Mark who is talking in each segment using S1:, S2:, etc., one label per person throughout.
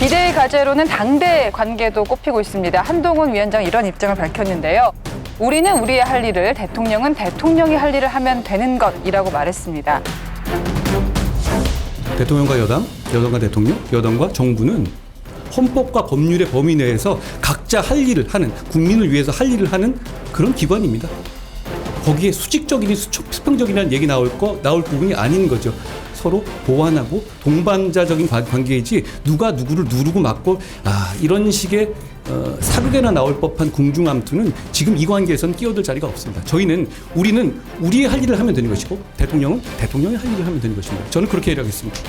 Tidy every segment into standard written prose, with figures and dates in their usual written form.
S1: 비대위 과제로는 당대 관계도 꼽히고 있습니다. 한동훈 위원장 이런 입장을 밝혔는데요. 우리는 우리의 할 일을, 대통령은 대통령이 할 일을 하면 되는 것이라고 말했습니다.
S2: 대통령과 여당, 여당과 대통령, 여당과 정부는 헌법과 법률의 범위 내에서 각자 할 일을 하는, 국민을 위해서 할 일을 하는 그런 기관입니다. 거기에 수직적이니 수평적이라는 얘기 나올 부분이 아닌 거죠. 서로 보완하고 동반자적인 관계이지 누가 누구를 누르고 맞고 이런 식의 사극에나 나올 법한 궁중암투는 지금 이 관계에서는 끼어들 자리가 없습니다. 우리는 우리의 할 일을 하면 되는 것이고 대통령은 대통령의 할 일을 하면 되는 것입니다. 저는 그렇게 이해하겠습니다.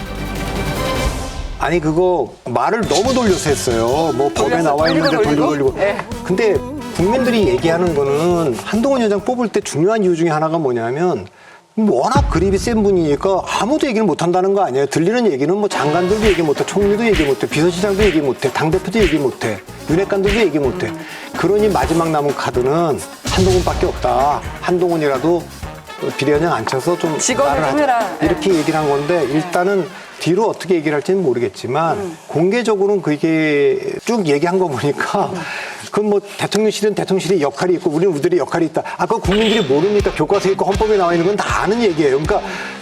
S3: 아니 그거 말을 너무 돌려서 했어요. 뭐 법에 나와 있는데 돌리고.
S1: 네.
S3: 근데 국민들이 얘기하는 거는 한동훈 위원장 뽑을 때 중요한 이유 중에 하나가 뭐냐면 워낙 그립이 센 분이니까 아무도 얘기를 못 한다는 거 아니에요. 들리는 얘기는 뭐 장관들도 얘기 못해, 총리도 얘기 못해, 비서실장도 얘기 못해, 당대표도 얘기 못해, 윤핵관들도 얘기 못해. 그러니 마지막 남은 카드는 한동훈밖에 없다. 한동훈이라도 비대위원장 앉혀서 좀
S1: 직원을
S3: 말을
S1: 해라.
S3: 이렇게 얘기를 한 건데 일단은 뒤로 어떻게 얘기를 할지는 모르겠지만 공개적으로는 그게 쭉 얘기한 거 보니까 그건 뭐 대통령실은 대통령실의 역할이 있고 우리는 우리들의 역할이 있다. 그거 국민들이 모릅니까? 교과서에 있고 헌법에 나와 있는 건 다 아는 얘기예요. 그러니까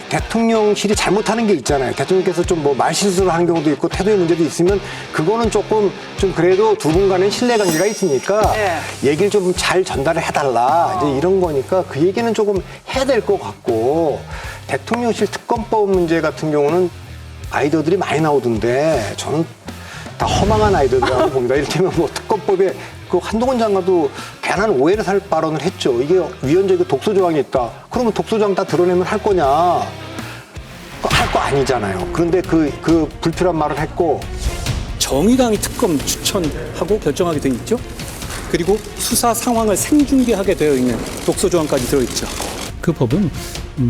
S3: 대통령실이 잘못하는 게 있잖아요. 대통령께서 좀 뭐 말실수를 하는 경우도 있고 태도의 문제도 있으면 그거는 조금 좀 그래도 두 분 간에 신뢰관계가 있으니까 얘기를 좀 잘 전달을 해달라. 이제 이런 거니까 그 얘기는 조금 해야 될 것 같고 대통령실 특검법 문제 같은 경우는 아이디어들이 많이 나오던데 저는 다 허망한 아이디어라고 봅니다. 이를테면 뭐 특검법에 그 한동훈 장관도 괜한 오해를 살 발언을 했죠. 이게 위헌적이고 독소 조항이 있다. 그러면 독소 조항 다 드러내면 할 거냐? 할 거 아니잖아요. 그런데 그 불필요한 말을 했고
S2: 정의당이 특검 추천하고 결정하게 돼 있죠. 그리고 수사 상황을 생중계하게 되어 있는 독소 조항까지 들어있죠. 그 법은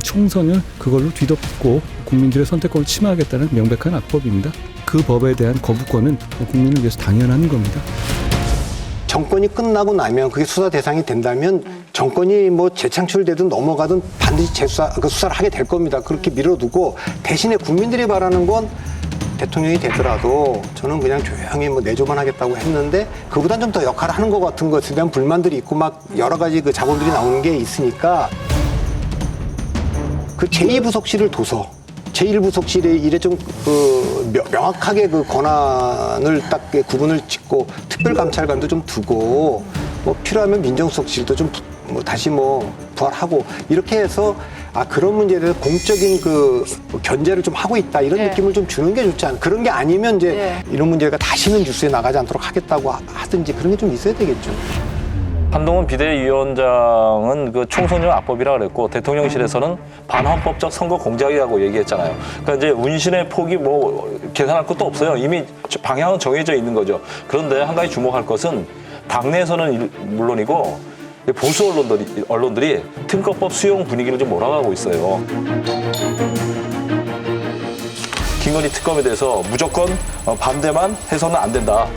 S2: 총선을 그걸로 뒤덮고 국민들의 선택권을 침해하겠다는 명백한 악법입니다. 그 법에 대한 거부권은 국민을 위해서 당연한 겁니다.
S3: 정권이 끝나고 나면 그게 수사 대상이 된다면 정권이 뭐 재창출되든 넘어가든 반드시 수사를 하게 될 겁니다. 그렇게 밀어두고 대신에 국민들이 바라는 건 대통령이 되더라도 저는 그냥 조용히 뭐 내조만 하겠다고 했는데 그보단 좀 더 역할을 하는 것 같은 것에 대한 불만들이 있고 막 여러 가지 그 자본들이 나오는 게 있으니까 그 제2부속실을 둬서 제1부속실의 일에 좀 명확하게 그 권한을 딱 구분을 짓고 특별감찰관도 좀 두고 뭐 필요하면 민정수석실도 좀 뭐 다시 뭐 부활하고 이렇게 해서 그런 문제에 대해서 공적인 그 견제를 좀 하고 있다 이런 느낌을 좀 주는 게 좋지 않나. 그런 게 아니면 이제 이런 문제가 다시는 뉴스에 나가지 않도록 하겠다고 하든지 그런 게 좀 있어야 되겠죠.
S4: 한동훈 비대위원장은 그 총선용 악법이라 그랬고 대통령실에서는 반헌법적 선거 공작이라고 얘기했잖아요. 그러니까 이제 운신의 폭이 뭐 계산할 것도 없어요. 이미 방향은 정해져 있는 거죠. 그런데 한 가지 주목할 것은 당내에서는 물론이고 보수 언론들이 특검법 수용 분위기를 좀 몰아가고 있어요. 김건희 특검에 대해서 무조건 반대만 해서는 안 된다.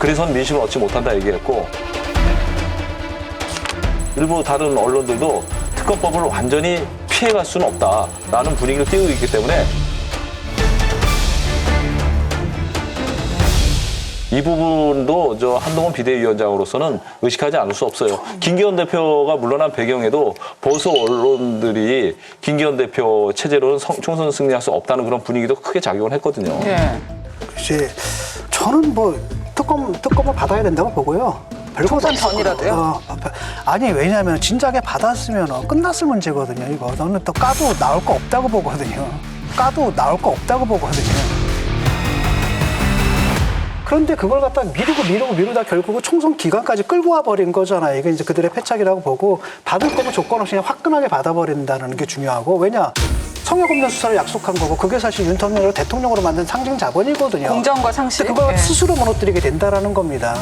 S4: 그래서는 민심을 얻지 못한다 얘기했고 일부 다른 언론들도 특검법을 완전히 피해갈 수는 없다라는 분위기를 띄우고 있기 때문에 이 부분도 저 한동훈 비대위원장으로서는 의식하지 않을 수 없어요. 김기현 대표가 물러난 배경에도 보수 언론들이 김기현 대표 체제로는 총선 승리할 수 없다는 그런 분위기도 크게 작용을 했거든요.
S5: 글쎄, 저는 뭐 특검을 받아야 된다고 보고요.
S1: 총선 전이라도요?
S5: 아니 왜냐하면 진작에 받았으면 끝났을 문제거든요. 이거 저는 또 까도 나올 거 없다고 보거든요. 그런데 그걸 갖다 미루다 결국은 총선 기간까지 끌고 와버린 거잖아요. 이게 이제 그들의 패착이라고 보고 받을 거면 조건 없이 그냥 화끈하게 받아버린다는 게 중요하고 왜냐? 성역 없는 수사를 약속한 거고 그게 사실 윤석열을 대통령으로 만든 상징 자본이거든요.
S1: 공정과 상식.
S5: 그걸 스스로 무너뜨리게 된다라는 겁니다.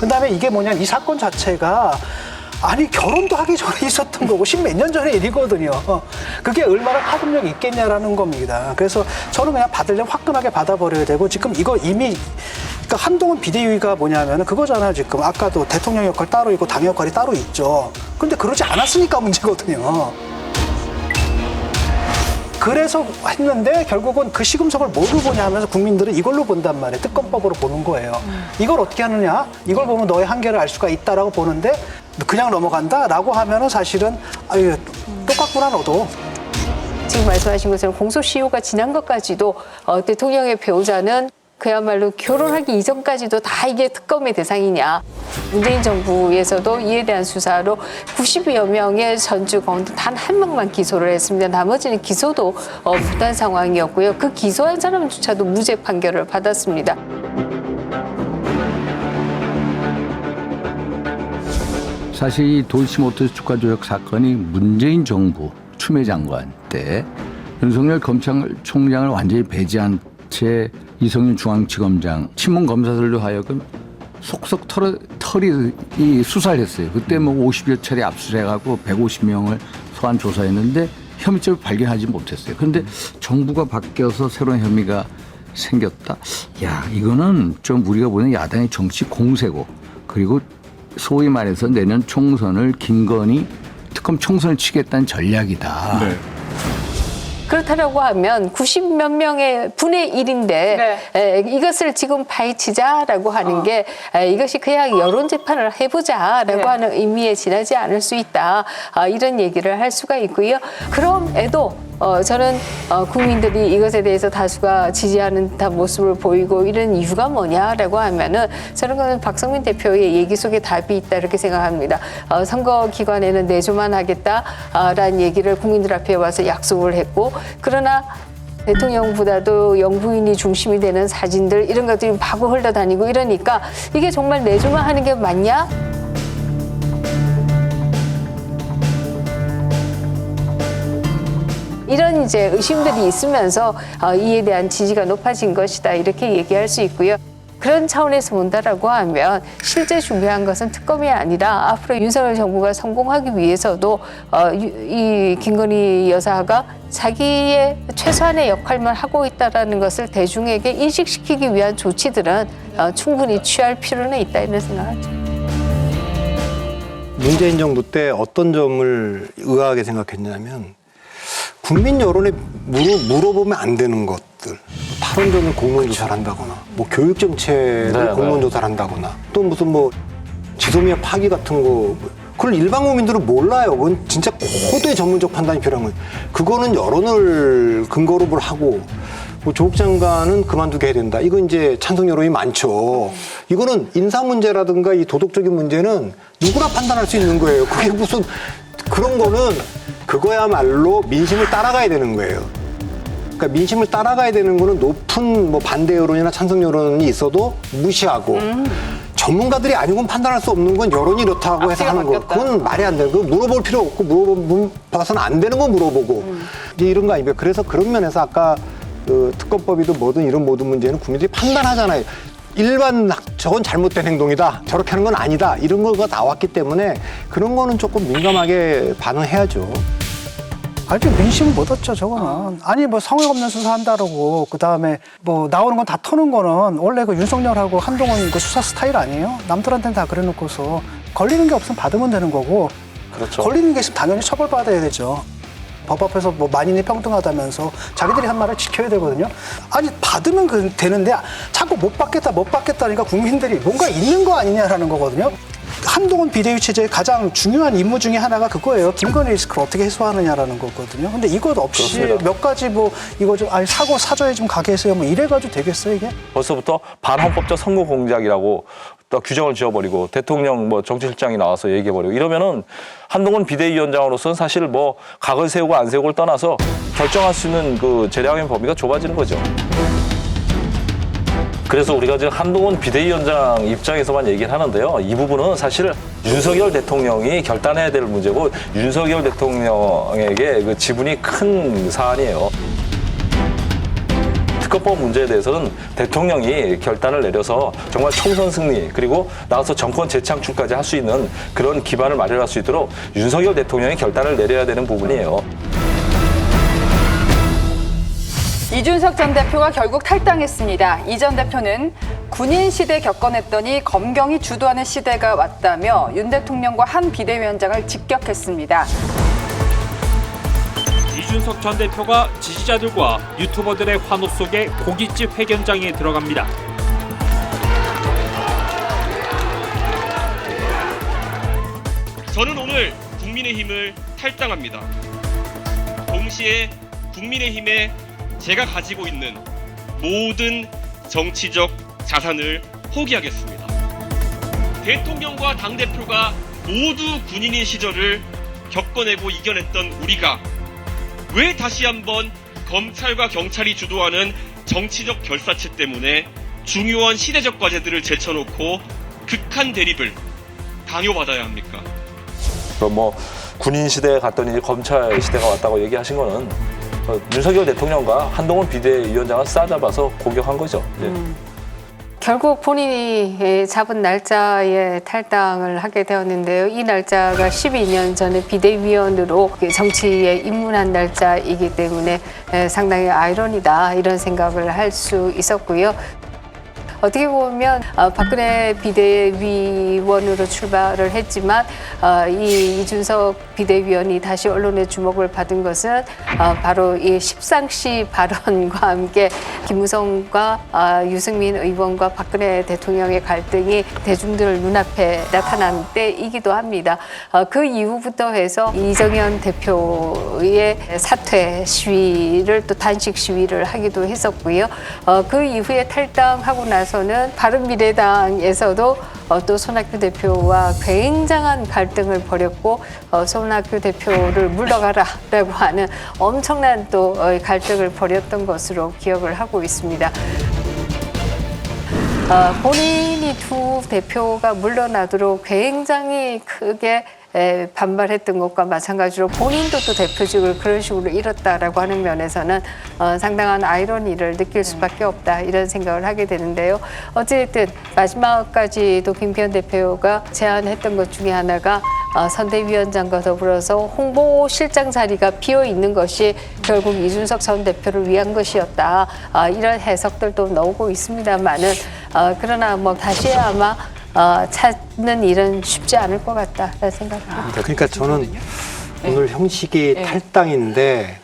S5: 그다음에 이게 뭐냐 이 사건 자체가 아니 결혼도 하기 전에 있었던 거고 십몇 년 전의 일이거든요. 그게 얼마나 파급력이 있겠냐라는 겁니다. 그래서 저는 그냥 받으려면 화끈하게 받아버려야 되고 지금 이거 이미 그러니까 한동훈 비대위가 뭐냐면 그거잖아요. 지금 아까도 대통령 역할 따로 있고 당 역할이 따로 있죠. 근데 그러지 않았으니까 문제거든요. 그래서 했는데 결국은 그 시금석을 뭐로 보냐 하면서 국민들은 이걸로 본단 말이에요. 특검법으로 보는 거예요. 이걸 어떻게 하느냐? 이걸 보면 너의 한계를 알 수가 있다라고 보는데 그냥 넘어간다라고 하면은 사실은 아유, 똑같구나 너도.
S6: 지금 말씀하신 것처럼 공소시효가 지난 것까지도 대통령의 배우자는 그야말로 결혼하기 이전까지도 다 이게 특검의 대상이냐. 문재인 정부에서도 이에 대한 수사로 90여 명의 전 주건 단 한 명만 기소를 했습니다. 나머지는 기소도 못한 상황이었고요. 그 기소한 사람조차도 무죄 판결을 받았습니다.
S7: 사실 이 도이치모터스 주가 조작 사건이 문재인 정부 추미애 장관 때 윤석열 검찰총장을 완전히 배제한 채 이성윤 중앙지검장 친문 검사들로 하여금 속속 털이 수사를 했어요. 그때 뭐 50여 차례 압수해가고 150명을 소환 조사했는데 혐의점을 발견하지 못했어요. 그런데 정부가 바뀌어서 새로운 혐의가 생겼다. 야, 이거는 좀 우리가 보는 야당의 정치 공세고, 그리고 소위 말해서 내년 총선을 김건희 특검 총선을 치겠다는 전략이다.
S2: 네.
S6: 그렇다라고 하면 90몇 명의 분의 1인데 이것을 지금 파헤치자라고 하는 게 이것이 그냥 여론 재판을 해보자라고 하는 의미에 지나지 않을 수 있다. 이런 얘기를 할 수가 있고요. 그럼에도 저는 국민들이 이것에 대해서 다수가 지지하는 듯한 모습을 보이고 이런 이유가 뭐냐라고 하면은 저는 그건 박성민 대표의 얘기 속에 답이 있다 이렇게 생각합니다. 선거 기간에는 내조만 하겠다라는 얘기를 국민들 앞에 와서 약속을 했고, 그러나 대통령보다도 영부인이 중심이 되는 사진들 이런 것들이 마구 흘러다니고 이러니까 이게 정말 내조만 하는 게 맞냐? 이런 이제 의심들이 있으면서 이에 대한 지지가 높아진 것이다 이렇게 얘기할 수 있고요. 그런 차원에서 본다라고 하면 실제 중요한 것은 특검이 아니라 앞으로 윤석열 정부가 성공하기 위해서도 이 김건희 여사가 자기의 최소한의 역할만 하고 있다라는 것을 대중에게 인식시키기 위한 조치들은 충분히 취할 필요는 있다 이런 생각하죠.
S3: 문재인 정부 때 어떤 점을 의아하게 생각했냐면 국민 여론에 물어보면 안 되는 것들, 탈원전을 공론조사를 한다거나, 뭐 교육정책을 공론조사를 한다거나, 또 무슨 뭐 지소미아 파기 같은 거, 그걸 일반 국민들은 몰라요. 그건 진짜 고도의 전문적 판단이 필요한 거예요. 그거는 여론을 근거로 뭘 하고, 뭐 조국 장관은 그만두게 해야 된다. 이거 이제 찬성 여론이 많죠. 이거는 인사 문제라든가 이 도덕적인 문제는 누구나 판단할 수 있는 거예요. 그게 무슨 그런 거는 그거야말로 민심을 따라가야 되는 거예요. 그러니까 민심을 따라가야 되는 거는 높은 뭐 반대 여론이나 찬성 여론이 있어도 무시하고 전문가들이 아니고는 판단할 수 없는 건 여론이 이렇다고 해서 하는 거. 그건 말이 안 돼요. 그거 물어볼 필요 없고 물어봐서는 안 되는 거 물어보고 이제 이런 거 아닙니까? 그래서 그런 면에서 아까 그 특검법이든 뭐든 이런 모든 문제는 국민들이 판단하잖아요. 일반 저건 잘못된 행동이다. 저렇게 하는 건 아니다. 이런 거가 나왔기 때문에 그런 거는 조금 민감하게 반응해야죠.
S5: 아니, 민심을 못 얻죠, 저거는. 아니, 뭐 성역 없는 수사한다라고, 그 다음에 뭐 나오는 건 다 터는 거는 원래 그 윤석열하고 한동훈 그 수사 스타일 아니에요? 남들한테는 다 그래 놓고서 걸리는 게 없으면 받으면 되는 거고.
S4: 그렇죠.
S5: 걸리는 게 있으면 당연히 처벌받아야 되죠. 법 앞에서 뭐 만인이 평등하다면서 자기들이 한 말을 지켜야 되거든요. 아니, 받으면 되는데 자꾸 못 받겠다니까 국민들이 뭔가 있는 거 아니냐라는 거거든요. 한동훈 비대위 체제의 가장 중요한 임무 중에 하나가 그거예요. 김건희 리스크를 어떻게 해소하느냐라는 거거든요. 근데 이것 없이 그렇습니다. 몇 가지 뭐 이거 좀 사고 사저에 좀 가게 해서요. 뭐 이래가지고 되겠어요 이게?
S4: 벌써부터 반헌법적 선거 공작이라고 또 규정을 지어버리고 대통령 뭐 정치실장이 나와서 얘기해버리고 이러면은 한동훈 비대위원장으로서는 사실 뭐 각을 세우고 안 세우고를 떠나서 결정할 수 있는 그 재량의 범위가 좁아지는 거죠. 그래서 우리가 지금 한동훈 비대위원장 입장에서만 얘기를 하는데요. 이 부분은 사실 윤석열 대통령이 결단해야 될 문제고 윤석열 대통령에게 그 지분이 큰 사안이에요. 특검법 문제에 대해서는 대통령이 결단을 내려서 정말 총선 승리 그리고 나가서 정권 재창출까지 할 수 있는 그런 기반을 마련할 수 있도록 윤석열 대통령이 결단을 내려야 되는 부분이에요.
S1: 이준석 전 대표가 결국 탈당했습니다. 이 전 대표는 군인 시대 겪어냈더니 검경이 주도하는 시대가 왔다며 윤 대통령과 한 비대위원장을 직격했습니다.
S8: 이준석 전 대표가 지지자들과 유튜버들의 환호 속에 고깃집 회견장에 들어갑니다.
S9: 저는 오늘 국민의힘을 탈당합니다. 동시에 국민의힘에 제가 가지고 있는 모든 정치적 자산을 포기하겠습니다. 대통령과 당대표가 모두 군인인 시절을 겪어내고 이겨냈던 우리가 왜 다시 한번 검찰과 경찰이 주도하는 정치적 결사체 때문에 중요한 시대적 과제들을 제쳐놓고 극한 대립을 강요받아야 합니까?
S4: 뭐 군인 시대에 갔더니 이제 검찰 시대가 왔다고 얘기하신 거는 윤석열 대통령과 한동훈 비대위원장을 싸잡아서 공격한 거죠. 예.
S6: 결국 본인이 잡은 날짜에 탈당을 하게 되었는데요. 이 날짜가 12년 전에 비대위원으로 정치에 입문한 날짜이기 때문에 상당히 아이러니다 이런 생각을 할 수 있었고요. 어떻게 보면 박근혜 비대위원으로 출발을 했지만 이 이준석 비대위원이 다시 언론의 주목을 받은 것은 바로 이 십상시 발언과 함께 김무성과 유승민 의원과 박근혜 대통령의 갈등이 대중들 눈앞에 나타난 때이기도 합니다. 그 이후부터 해서 이정현 대표의 사퇴 시위를 또 단식 시위를 하기도 했었고요. 그 이후에 탈당하고 나서는 바른미래당에서도 또 손학규 대표와 굉장한 갈등을 벌였고 손학규 대표를 물러가라라고 하는 엄청난 또 갈등을 벌였던 것으로 기억을 하고 있습니다. 본인이 두 대표가 물러나도록 굉장히 크게 반발했던 것과 마찬가지로 본인도 또 대표직을 그런 식으로 잃었다라고 하는 면에서는 상당한 아이러니를 느낄 수밖에 없다 이런 생각을 하게 되는데요. 어쨌든 마지막까지도 김기현 대표가 제안했던 것 중에 하나가 선대위원장과 더불어서 홍보실장 자리가 비어 있는 것이 결국 이준석 전 대표를 위한 것이었다. 이런 해석들도 나오고 있습니다만은 그러나 뭐 다시 아마 찾는 일은 쉽지 않을 것 같다라는 생각합니다.
S3: 그러니까 저는 오늘 형식이 탈당인데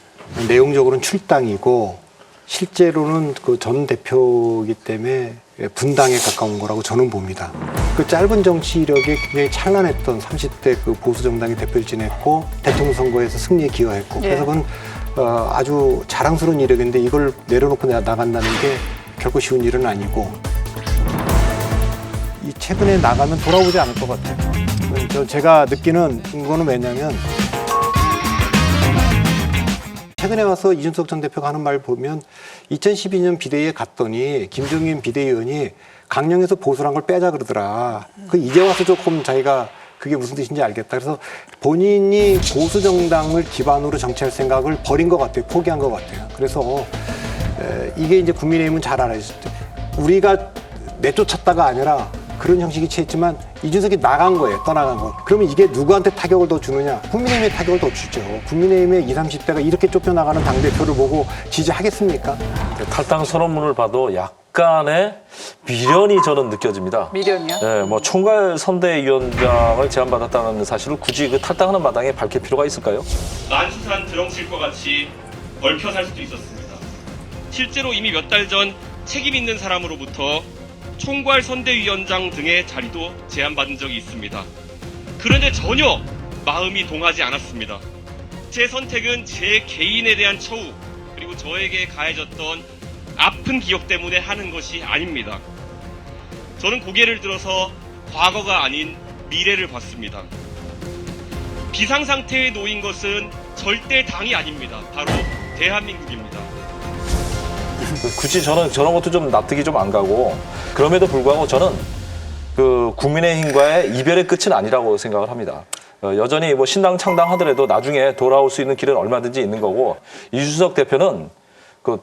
S3: 내용적으로는 출당이고 실제로는 그 전 대표이기 때문에 분당에 가까운 거라고 저는 봅니다. 그 짧은 정치 이력에 굉장히 찬란했던 30대 그 보수 정당의 대표를 지냈고 대통령 선거에서 승리에 기여했고 그래서 그건 아주 자랑스러운 이력인데 이걸 내려놓고 나간다는 게 결코 쉬운 일은 아니고 이 최근에 나가면 돌아오지 않을 것 같아요. 제가 느끼는 거는 왜냐면 최근에 와서 이준석 전 대표가 하는 말 보면 2012년 비대위에 갔더니 김종인 비대위원이 강령에서 보수란 걸 빼자 그러더라. 그 이제 와서 조금 자기가 그게 무슨 뜻인지 알겠다. 그래서 본인이 보수 정당을 기반으로 정치할 생각을 버린 것 같아요. 포기한 것 같아요. 그래서 이게 이제 국민의힘은 잘 알아요. 우리가 내쫓았다가 아니라 그런 형식이 취했지만 이준석이 나간 거예요. 떠나간 거. 그러면 이게 누구한테 타격을 더 주느냐? 국민의힘에 타격을 더 주죠. 국민의힘의 20, 30대가 이렇게 쫓겨나가는 당대표를 보고 지지하겠습니까?
S4: 탈당 선언문을 봐도 약간의 미련이 저는 느껴집니다.
S1: 미련이요?
S4: 네, 뭐 총괄 선대위원장을 제안받았다는 사실을 굳이 그 탈당하는 마당에 밝힐 필요가 있을까요?
S9: 만수산 드렁칠과 같이 얽혀 살 수도 있었습니다. 실제로 이미 몇 달 전 책임 있는 사람으로부터 총괄 선대위원장 등의 자리도 제안받은 적이 있습니다. 그런데 전혀 마음이 동하지 않았습니다. 제 선택은 제 개인에 대한 처우 그리고 저에게 가해졌던 아픈 기억 때문에 하는 것이 아닙니다. 저는 고개를 들어서 과거가 아닌 미래를 봤습니다. 비상상태에 놓인 것은 절대 당이 아닙니다. 바로 대한민국입니다.
S4: 굳이 저는 저런 것도 좀 납득이 좀 안 가고 그럼에도 불구하고 저는 그 국민의힘과의 이별의 끝은 아니라고 생각을 합니다. 여전히 뭐 신당 창당하더라도 나중에 돌아올 수 있는 길은 얼마든지 있는 거고 이준석 대표는 그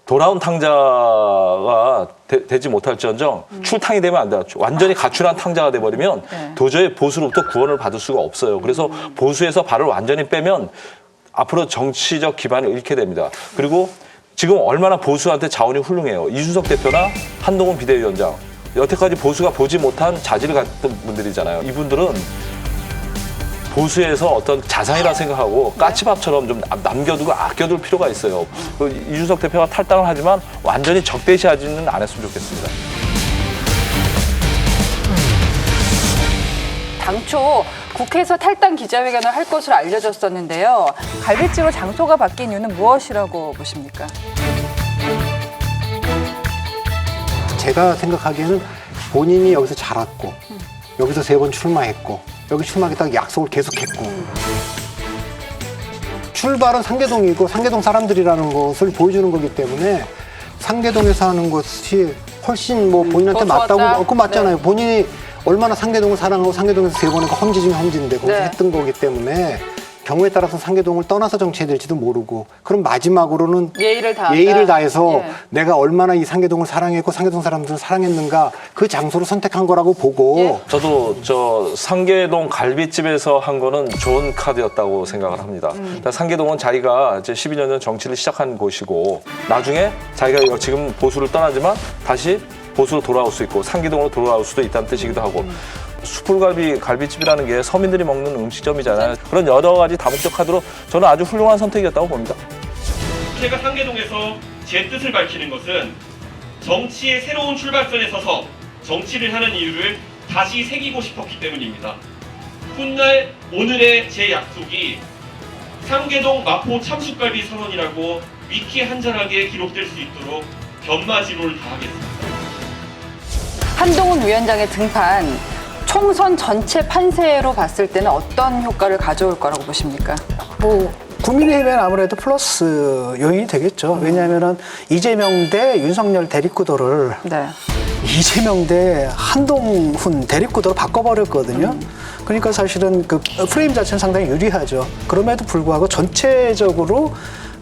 S4: 돌아온 탕자가 되지 못할지언정 출탕이 되면 안 돼요. 완전히 가출한 탕자가 돼버리면 도저히 보수로부터 구원을 받을 수가 없어요. 그래서 보수에서 발을 완전히 빼면 앞으로 정치적 기반을 잃게 됩니다. 그리고 지금 얼마나 보수한테 자원이 훌륭해요. 이준석 대표나 한동훈 비대위원장. 여태까지 보수가 보지 못한 자질을 갖던 분들이잖아요. 이분들은 보수에서 어떤 자산이라 생각하고 까치밥처럼 좀 남겨두고 아껴둘 필요가 있어요. 그 이준석 대표가 탈당을 하지만 완전히 적대시하지는 않았으면 좋겠습니다.
S1: 당초 국회에서 탈당 기자회견을 할 것으로 알려졌었는데요. 갈비찜으로 장소가 바뀐 이유는 무엇이라고 보십니까?
S3: 제가 생각하기에는 본인이 여기서 자랐고 여기서 3번 출마했고 여기 출마하겠다고 약속을 계속했고 출발은 상계동이고 상계동 사람들이라는 것을 보여주는 거기 때문에 상계동에서 하는 것이 훨씬 뭐 본인한테
S1: 더 좋았다?
S3: 맞다고 그거 맞잖아요. 본인이 얼마나 상계동을 사랑하고 상계동에서 3번은 험지 중에 험지인데 거기서 했던 거기 때문에 경우에 따라서 상계동을 떠나서 정치해야 될지도 모르고 그럼 마지막으로는
S1: 예의를
S3: 다해서
S1: 예.
S3: 내가 얼마나 이 상계동을 사랑했고 상계동 사람들을 사랑했는가 그 장소를 선택한 거라고 보고
S1: 예.
S4: 저도 저 상계동 갈비집에서 한 거는 좋은 카드였다고 생각을 합니다. 그러니까 상계동은 자기가 이제 12년 전 정치를 시작한 곳이고 나중에 자기가 지금 보수를 떠나지만 다시 보수로 돌아올 수 있고 상계동으로 돌아올 수도 있다는 뜻이기도 하고 갈비집이라는 게 서민들이 먹는 음식점이잖아요. 그런 여러 가지 다목적 카드로 저는 아주 훌륭한 선택이었다고 봅니다.
S9: 제가 상계동에서 제 뜻을 밝히는 것은 정치의 새로운 출발선에 서서 정치를 하는 이유를 다시 새기고 싶었기 때문입니다. 훗날 오늘의 제 약속이 상계동 마포 참숯갈비 선언이라고 위키에 한전하게 기록될 수 있도록 견마지로를 다하겠습니다.
S1: 한동훈 위원장의 등판, 총선 전체 판세로 봤을 때는 어떤 효과를 가져올 거라고 보십니까?
S5: 뭐 국민의힘에는 아무래도 플러스 요인이 되겠죠. 왜냐하면은 이재명 대 윤석열 대립구도를
S1: 네.
S5: 이재명 대 한동훈 대립구도로 바꿔버렸거든요. 그러니까 사실은 그 프레임 자체는 상당히 유리하죠. 그럼에도 불구하고 전체적으로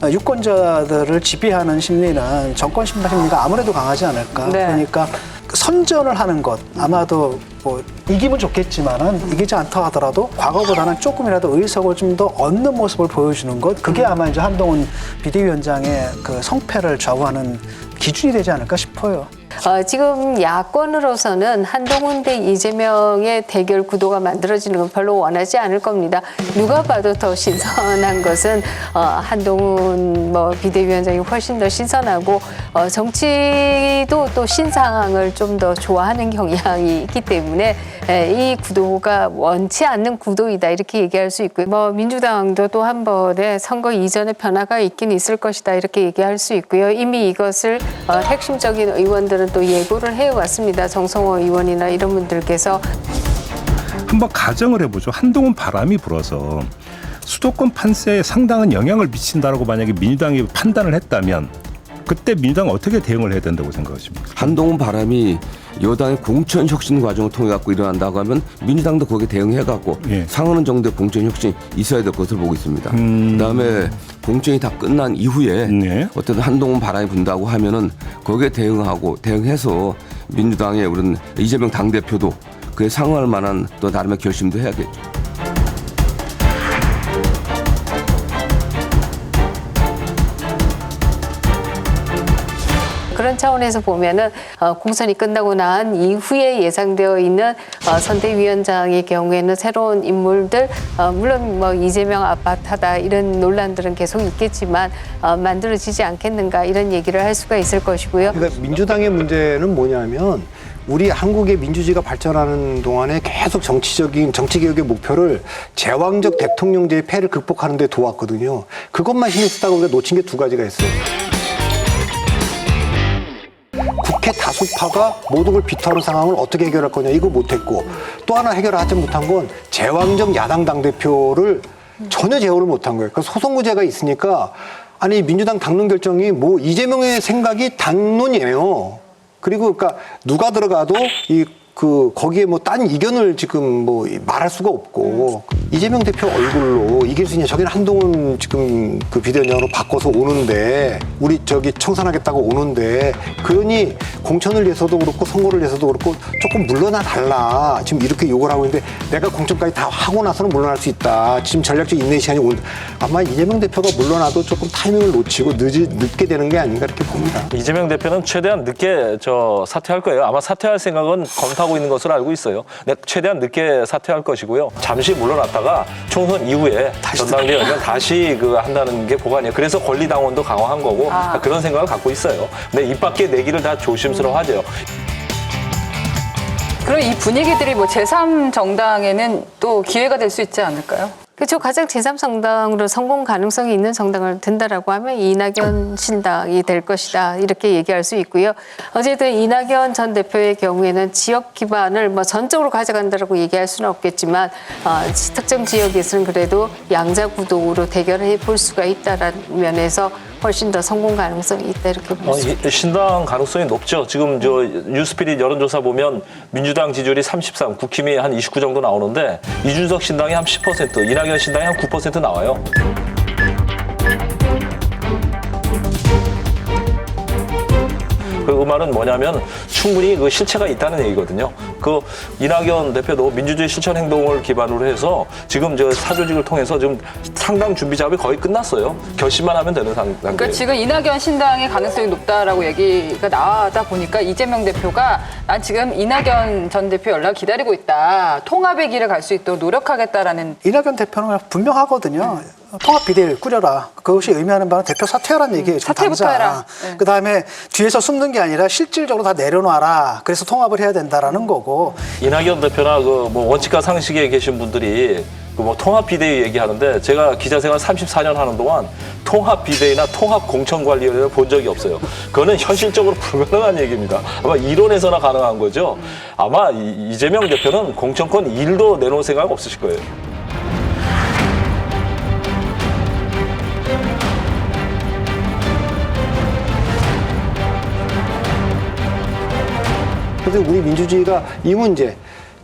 S5: 유권자들을 지배하는 심리는 정권 심판 심리가 아무래도 강하지 않을까.
S1: 네.
S5: 그러니까 선전을 하는 것 아마도 뭐 이기면 좋겠지만은 이기지 않다 하더라도 과거보다는 조금이라도 의석을 좀 더 얻는 모습을 보여주는 것 그게 아마 이제 한동훈 비대위원장의 그 성패를 좌우하는 기준이 되지 않을까 싶어요.
S6: 지금 야권으로서는 한동훈 대 이재명의 대결 구도가 만들어지는 건 별로 원하지 않을 겁니다. 누가 봐도 더 신선한 것은 한동훈 비대위원장이 훨씬 더 신선하고 정치도 또 신상을 좀 더 좋아하는 경향이 있기 때문에 이 구도가 원치 않는 구도이다 이렇게 얘기할 수 있고요. 민주당도 또 한 번에 선거 이전의 변화가 있긴 있을 것이다 이렇게 얘기할 수 있고요. 이미 이것을 핵심적인 의원들은 또 예고를 해왔습니다. 정성호 의원이나 이런 분들께서.
S10: 한번 가정을 해보죠. 한동훈 바람이 불어서 수도권 판세에 상당한 영향을 미친다라고 만약에 민주당이 판단을 했다면 그때 민주당은 어떻게 대응을 해야 된다고 생각하십니까?
S11: 한동훈 바람이 여당의 공천 혁신 과정을 통해 갖고 일어난다고 하면 민주당도 거기에 대응해 갖고 상하는 정도의 공천 혁신이 있어야 될 것을 보고 있습니다. 그다음에 공천이 다 끝난 이후에 어떤 한동훈 바람이 분다고 하면은 거기에 대응해서 민주당의 우리는 이재명 당대표도 그에 상응할 만한 또 나름의 결심도 해야겠죠.
S6: 그런 차원에서 보면은 공선이 끝나고 난 이후에 예상되어 있는 선대위원장의 경우에는 새로운 인물들 물론 이재명 아파트다 이런 논란들은 계속 있겠지만 만들어지지 않겠는가 이런 얘기를 할 수가 있을 것이고요.
S3: 그러니까 민주당의 문제는 뭐냐면 우리 한국의 민주주의가 발전하는 동안에 계속 정치개혁의 목표를 제왕적 대통령제의 폐해를 극복하는 데 도왔거든요. 그것만 신경 쓰다가 우리가 놓친 게 2가지가 있어요. 국회 다수파가 모든 걸 비토하는 상황을 어떻게 해결할 거냐 이거 못했고 또 하나 해결하지 못한 건 제왕적 야당 당대표를 전혀 제어를 못한 거예요. 그래서 소송구제가 있으니까 아니 민주당 당론 결정이 뭐 이재명의 생각이 당론이에요. 그리고 그러니까 누가 들어가도 거기에 뭐 딴 이견을 지금 뭐 말할 수가 없고 이재명 대표 얼굴로 이길 수 있냐 저기는 한동훈 지금 그 비대위원장으로 바꿔서 오는데 우리 청산하겠다고 오는데 그러니 공천을 위해서도 그렇고 선거를 위해서도 그렇고 조금 물러나 달라 지금 이렇게 욕을 하고 있는데 내가 공천까지 다 하고 나서는 물러날 수 있다 지금 전략적 인내 시간이 아마 이재명 대표가 물러나도 조금 타이밍을 놓치고 늦게 되는 게 아닌가 이렇게 봅니다.
S4: 이재명 대표는 최대한 늦게 사퇴할 거예요. 아마 사퇴할 생각은 검토 노력하고 있는 것으로 알고 있어요. 근데 최대한 늦게 사퇴할 것이고요. 잠시 물러났다가 총선 이후에 전당대 열면 다시 한다는 게 보관이에요. 그래서 권리당원도 강화한 거고 그런 생각을 갖고 있어요. 근데 입 밖에 내기를 다 조심스러워하죠.
S1: 그럼 이 분위기들이 뭐 제3정당에는 또 기회가 될 수 있지 않을까요?
S6: 그렇죠. 가장 제3정당으로 성공 가능성이 있는 정당을 든다라고 하면 이낙연 신당이 될 것이다. 이렇게 얘기할 수 있고요. 어쨌든 이낙연 전 대표의 경우에는 지역 기반을 뭐 전적으로 가져간다라고 얘기할 수는 없겠지만 특정 지역에서는 그래도 양자 구도로 대결해 볼 수가 있다라는 면에서 훨씬 더 성공 가능성이 있다 이렇게 볼 수 있습니다.
S4: 신당 가능성이 높죠. 지금 뉴스피릿 여론조사 보면 민주당 지지율이 33, 국힘이 한 29 정도 나오는데 이준석 신당이 한 10%, 이낙연 신당이 한 9% 나와요. 그 말은 뭐냐면 충분히 그 실체가 있다는 얘기거든요. 이낙연 대표도 민주주의 실천 행동을 기반으로 해서 지금 사조직을 통해서 지금 상당 준비 작업이 거의 끝났어요. 결심만 하면 되는 단계예요.
S1: 그러니까 지금 이낙연 신당의 가능성이 높다라고 얘기가 나와다 보니까 이재명 대표가 난 지금 이낙연 전 대표 연락 기다리고 있다. 통합의 길을 갈 수 있도록 노력하겠다라는.
S5: 이낙연 대표는 분명하거든요. 통합 비대위를 꾸려라. 그것이 의미하는 바는 대표 사퇴하라는 얘기예요.
S1: 사퇴부터 해라. 네.
S5: 그다음에 뒤에서 숨는 게 아니라 실질적으로 다 내려놔라. 그래서 통합을 해야 된다라는 거고.
S4: 이낙연 대표나 원칙과 상식에 계신 분들이 통합 비대위 얘기하는데 제가 기자 생활 34년 하는 동안 통합 비대위나 통합 공천관리위원회를 본 적이 없어요. 그거는 현실적으로 불가능한 얘기입니다. 아마 이론에서나 가능한 거죠. 아마 이재명 대표는 공천권 1도 내놓을 생각 없으실 거예요.
S3: 그래서 우리 민주주의가 이 문제,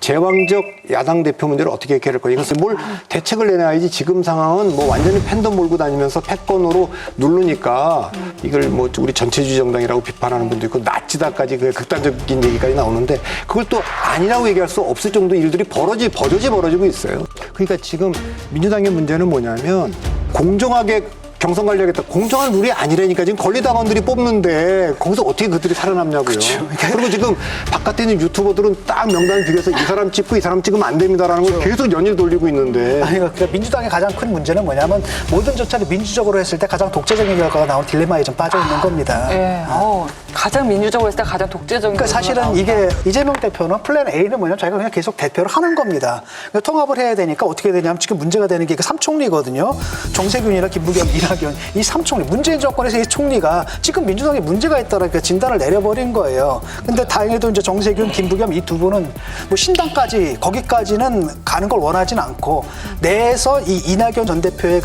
S3: 제왕적 야당 대표 문제를 어떻게 해결할 거냐. 이것을 뭘 대책을 내놔야지 지금 상황은 뭐 완전히 팬덤 몰고 다니면서 패권으로 누르니까 이걸 뭐 우리 전체주의 정당이라고 비판하는 분도 있고 나치다까지 그 극단적인 얘기까지 나오는데 그걸 또 아니라고 얘기할 수 없을 정도 일들이 벌어지고 있어요. 그러니까 지금 민주당의 문제는 뭐냐면 공정하게 경선 관리하겠다. 공정한 룰이 아니라니까 지금 권리당원들이 뽑는데 거기서 어떻게 그들이 살아남냐고요.
S5: 그렇죠.
S3: 그리고 지금 바깥에 있는 유튜버들은 딱 명단을 비교해서 이 사람 찍고 이 사람 찍으면 안 됩니다라는 걸 계속 연일 돌리고 있는데.
S5: 아니, 그러니까 민주당의 가장 큰 문제는 뭐냐면 모든 절차를 민주적으로 했을 때 가장 독재적인 결과가 나온 딜레마에 좀 빠져 있는 겁니다.
S1: 네. 가장 민주적으로 했을 때 가장 독재적인.
S5: 그러니까 사실은 이게 이재명 대표는 플랜 A는 뭐냐면 자기가 그냥 계속 대표를 하는 겁니다. 그러니까 통합을 해야 되니까 어떻게 되냐면 지금 문제가 되는 게 그 3총리거든요. 정세균이나 김부겸, 이낙연 이 3총리 문재인 정권에서 이 총리가 지금 민주당에 문제가 있다라니까 진단을 내려버린 거예요. 근데 다행히도 이제 정세균, 김부겸 이 두 분은 뭐 신당까지 거기까지는 가는 걸 원하진 않고 내에서 이 이낙연 전 대표의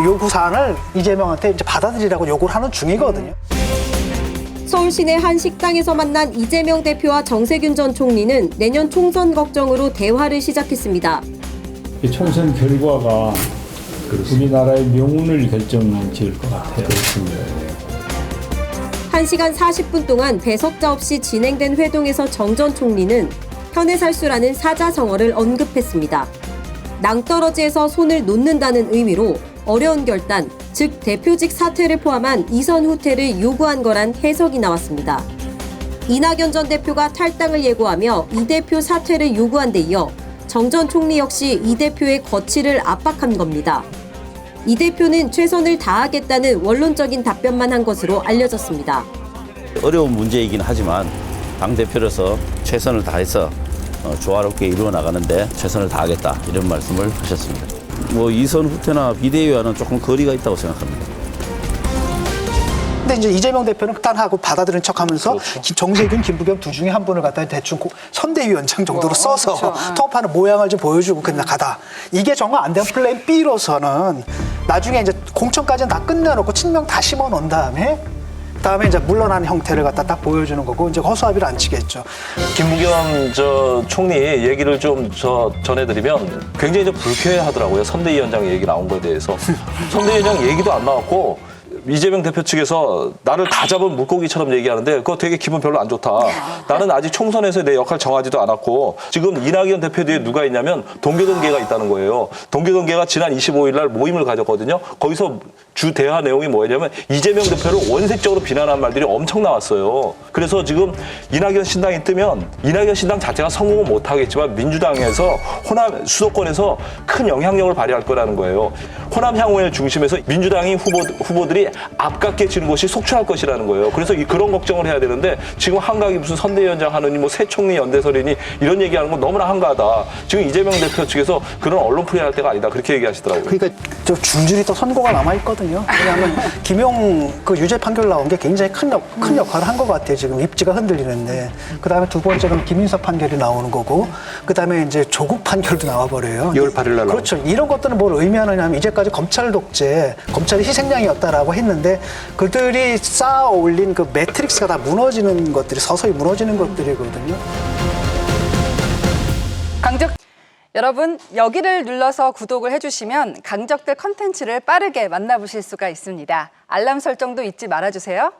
S5: 요구 사항을 이재명한테 이제 받아들이라고 요구를 하는 중이거든요.
S12: 서울 시내 한 식당에서 만난 이재명 대표와 정세균 전 총리는 내년 총선 걱정으로 대화를 시작했습니다.
S13: 이 총선 결과가 우리나라의 명운을 결정지을 것 같아요. 그렇습니다.
S12: 1시간 40분 동안 배석자 없이 진행된 회동에서 정 전 총리는 현해살수라는 사자성어를 언급했습니다. 낭떠러지에서 손을 놓는다는 의미로 어려운 결단, 즉 대표직 사퇴를 포함한 이선 후퇴를 요구한 거란 해석이 나왔습니다. 이낙연 전 대표가 탈당을 예고하며 이 대표 사퇴를 요구한 데 이어 정 전 총리 역시 이 대표의 거취를 압박한 겁니다. 이 대표는 최선을 다하겠다는 원론적인 답변만 한 것으로 알려졌습니다.
S14: 어려운 문제이긴 하지만 당대표로서 최선을 다해서 조화롭게 이루어 나가는데 최선을 다하겠다 이런 말씀을 하셨습니다. 뭐 이선 후퇴나 비대위와는 조금 거리가 있다고 생각합니다.
S5: 근데 이제 이재명 대표는 극단하고 받아들인 척하면서 그렇죠. 정세균, 김부겸 둘 중에 한 분을 갖다 대충 선대위원장 정도로 써서 그렇죠. 통합하는 모양을 좀 보여주고 그냥 가다. 이게 정말 안 되면 플랜 B로서는 나중에 이제 공천까지는 다 끝내놓고 친명 다 심어놓은 다음에 이제 물러나는 형태를 갖다 딱 보여주는 거고 이제 허수아비를 안 치겠죠.
S4: 김부겸 총리 얘기를 좀 전해드리면 굉장히 좀 불쾌하더라고요. 선대위원장 얘기 나온 거에 대해서. 선대위원장 얘기도 안 나왔고 이재명 대표 측에서 나를 다 잡은 물고기처럼 얘기하는데 그거 되게 기분 별로 안 좋다. 나는 아직 총선에서 내 역할 정하지도 않았고 지금 이낙연 대표 뒤에 누가 있냐면 동교동계가 있다는 거예요. 동교동계가 지난 25일 날 모임을 가졌거든요. 거기서 주 대화 내용이 뭐였냐면 이재명 대표를 원색적으로 비난한 말들이 엄청 나왔어요. 그래서 지금 이낙연 신당이 뜨면 이낙연 신당 자체가 성공은 못하겠지만 민주당에서 호남 수도권에서 큰 영향력을 발휘할 거라는 거예요. 호남 향후의 중심에서 민주당이 후보들이 아깝게 지는 것이 속출할 것이라는 거예요. 그래서 그런 걱정을 해야 되는데 지금 한각이 무슨 선대위원장 하느니 뭐 새 총리 연대설이니 이런 얘기하는 건 너무나 한가하다. 지금 이재명 대표 측에서 그런 언론풀이 할 때가 아니다. 그렇게 얘기하시더라고요.
S5: 그러니까 저 줄줄이 또 선고가 남아있거든요. 왜냐하면 김용 그 유죄 판결 나온 게 굉장히 큰 역할을 한 것 같아요. 지금 입지가 흔들리는데. 그다음에 두 번째는 김인석 판결이 나오는 거고 그다음에 이제 조국 판결도 나와버려요.
S3: 2월 8일 날
S5: 그렇죠. 이런 것들은 뭘 의미하느냐면 이제까지 검찰 독재, 검찰이 희생양이었다라고 했는데 그들이 쌓아 올린 그 매트릭스가 다 무너지는 것들이 서서히 무너지는 것들이거든요.
S1: 여러분 여기를 눌러서 구독을 해주시면 강적들 컨텐츠를 빠르게 만나보실 수가 있습니다. 알람 설정도 잊지 말아주세요.